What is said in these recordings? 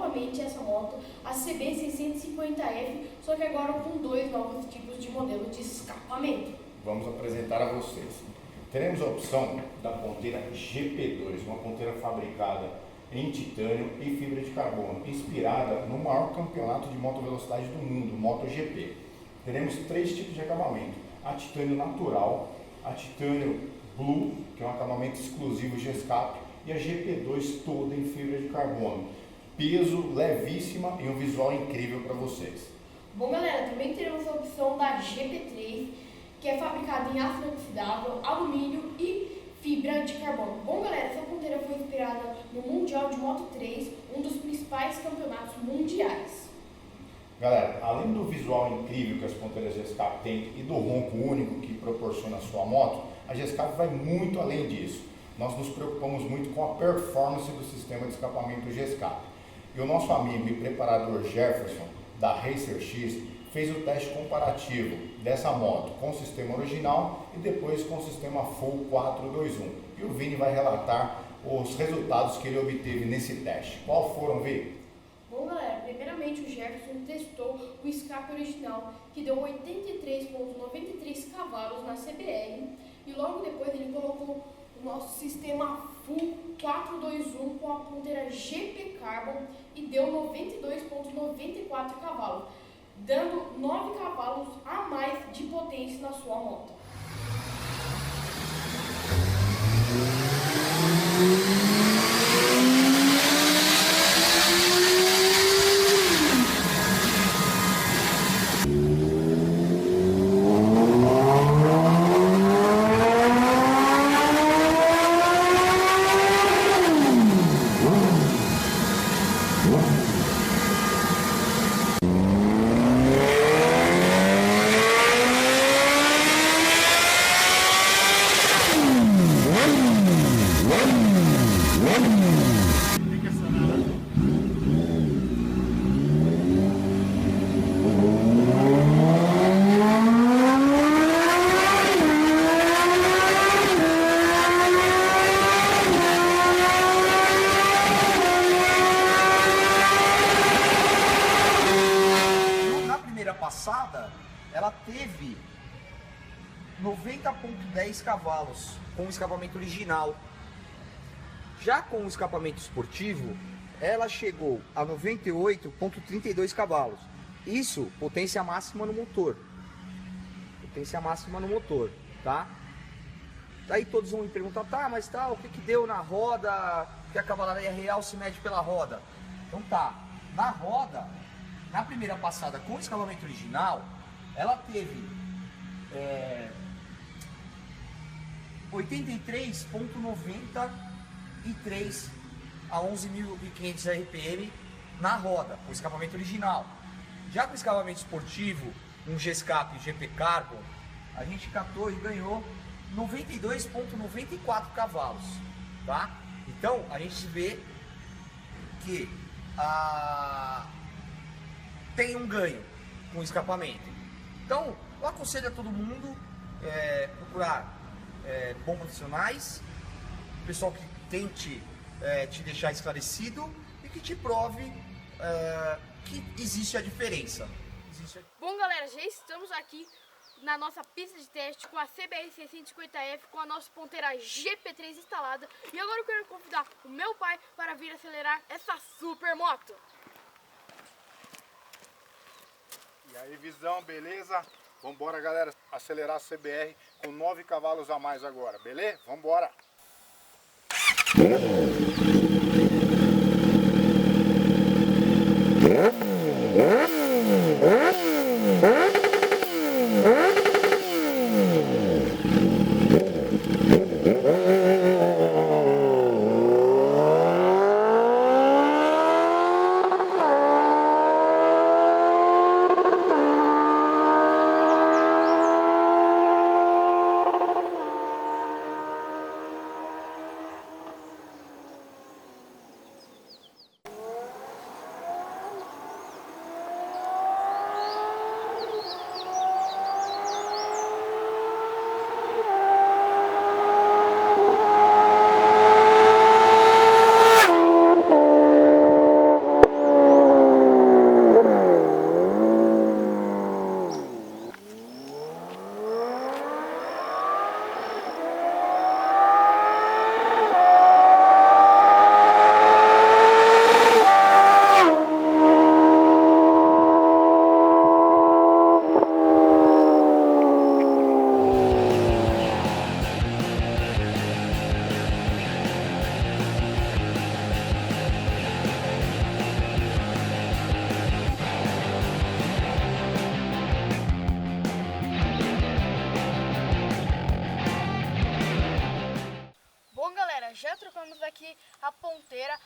novamente essa moto, a CB650F, só que agora com dois novos tipos de modelo de escapamento. Vamos apresentar a vocês. Teremos a opção da ponteira GP2, uma ponteira fabricada em titânio e fibra de carbono, inspirada no maior campeonato de motovelocidade do mundo, MotoGP. Teremos três tipos de acabamento: a titânio natural, a titânio blue, que é um acabamento exclusivo G-Escape, e a GP2 toda em fibra de carbono. Peso, levíssima e um visual incrível para vocês. Bom, galera, também teremos a opção da GP3, que é fabricada em aço inoxidável, alumínio e fibra de carbono. Bom, galera, essa ponteira foi inspirada no Mundial de Moto 3, um dos principais campeonatos mundiais. Galera, além do visual incrível que as ponteiras G-Escape têm e do ronco único que proporciona a sua moto, a G-Escape vai muito além disso. Nós nos preocupamos muito com a performance do sistema de escapamento G-Escape. E o nosso amigo e preparador Jefferson, da Racer X, fez o teste comparativo dessa moto com o sistema original e depois com o sistema Full 421. E o Vini vai relatar os resultados que ele obteve nesse teste. Qual foram, Vini? Bom, galera, primeiramente o Jefferson testou o escape original, que deu 83,93 cavalos na CBR, e logo depois ele colocou o nosso sistema Full 421 com a ponteira GP Carbon e deu 92,94 cavalos, dando 9 cavalos a mais de potência na sua moto. Passada, ela teve 90,10 cavalos com o escapamento original. Já com o escapamento esportivo, ela chegou a 98,32 cavalos. Isso, potência máxima no motor. Potência máxima no motor, tá? Daí todos vão me perguntar, tá, mas tá, o que que deu na roda, que a cavalaria real se mede pela roda? Então tá, na roda, na primeira passada com o escapamento original, ela teve 83,93 a 11.500 RPM na roda, com o escapamento original. Já com o escapamento esportivo, um G-Escape GP Carbon, a gente catou e ganhou 92,94 cavalos, tá? Então, a gente vê que tem um ganho com o escapamento. Então, eu aconselho a todo mundo procurar bons profissionais, pessoal que tente te deixar esclarecido e que te prove que existe a diferença. Bom, galera, já estamos aqui na nossa pista de teste com a CBR 650F, com a nossa ponteira GP3 instalada. E agora eu quero convidar o meu pai para vir acelerar essa super moto. E aí, Visão, beleza? Vambora, galera, acelerar a CBR com 9 cavalos a mais agora, beleza? Vambora!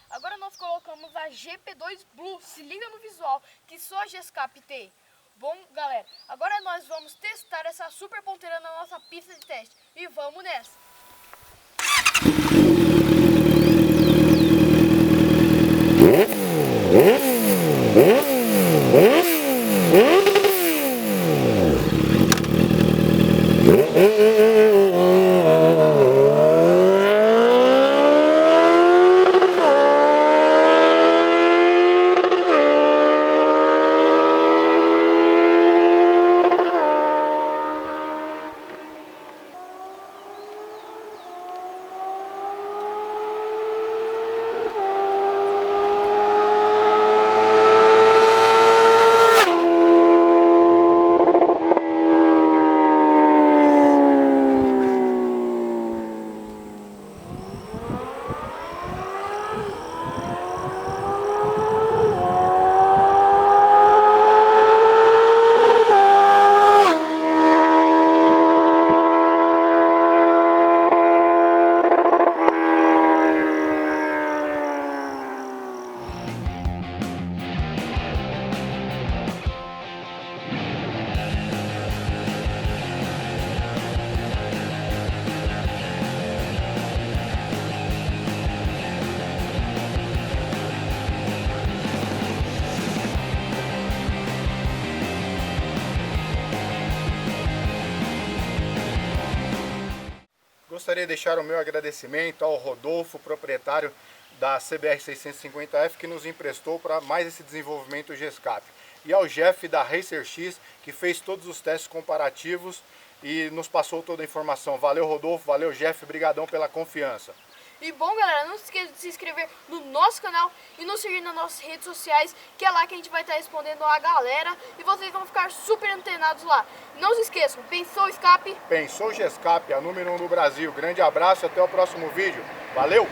Agora nós colocamos a GP2 Blue, se liga no visual, que só a Gescap tem. Bom, galera, agora nós vamos testar essa super ponteira na nossa pista de teste. E vamos nessa! Gostaria de deixar o meu agradecimento ao Rodolfo, proprietário da CBR 650F, que nos emprestou para mais esse desenvolvimento Gescap. E ao Jeff da Racer X, que fez todos os testes comparativos e nos passou toda a informação. Valeu, Rodolfo, valeu, Jeff, brigadão pela confiança. E bom, galera, não se esqueça de se inscrever no nosso canal e nos seguir nas nossas redes sociais, que é lá que a gente vai estar respondendo a galera e vocês vão ficar super antenados lá. Não se esqueçam, pensou escape? Pensou Gescap, a número 1 do Brasil. Grande abraço e até o próximo vídeo. Valeu!